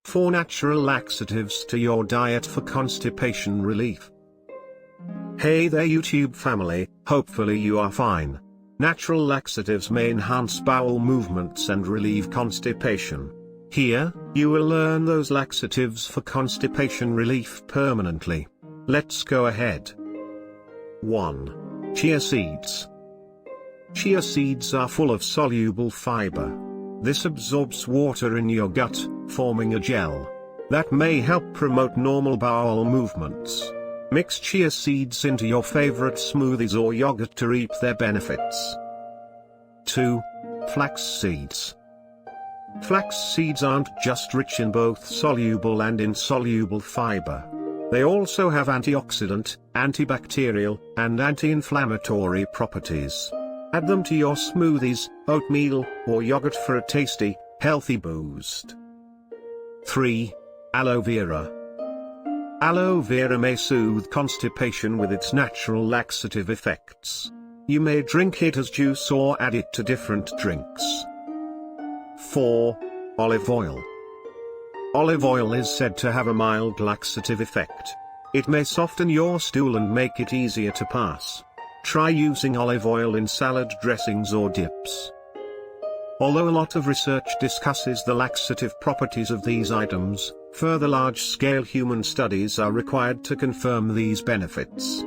4 natural laxatives to your diet for constipation relief. Hey there YouTube family, hopefully you are fine. Natural laxatives may enhance bowel movements and relieve constipation. Here, you will learn those laxatives for constipation relief permanently. Let's go ahead. 1. Chia seeds. Chia seeds are full of soluble fiber. This absorbs water in your gut, forming a gel that may help promote normal bowel movements. Mix chia seeds into your favorite smoothies or yogurt to reap their benefits. 2. Flax seeds. Flax seeds aren't just rich in both soluble and insoluble fiber. They also have antioxidant, antibacterial, and anti-inflammatory properties. Add them to your smoothies, oatmeal, or yogurt for a tasty, healthy boost. 3. Aloe vera. Aloe vera may soothe constipation with its natural laxative effects. You may drink it as juice or add it to different drinks. 4. Olive oil. Olive oil is said to have a mild laxative effect. It may soften your stool and make it easier to pass. Try using olive oil in salad dressings or dips. Although a lot of research discusses the laxative properties of these items, further large-scale human studies are required to confirm these benefits.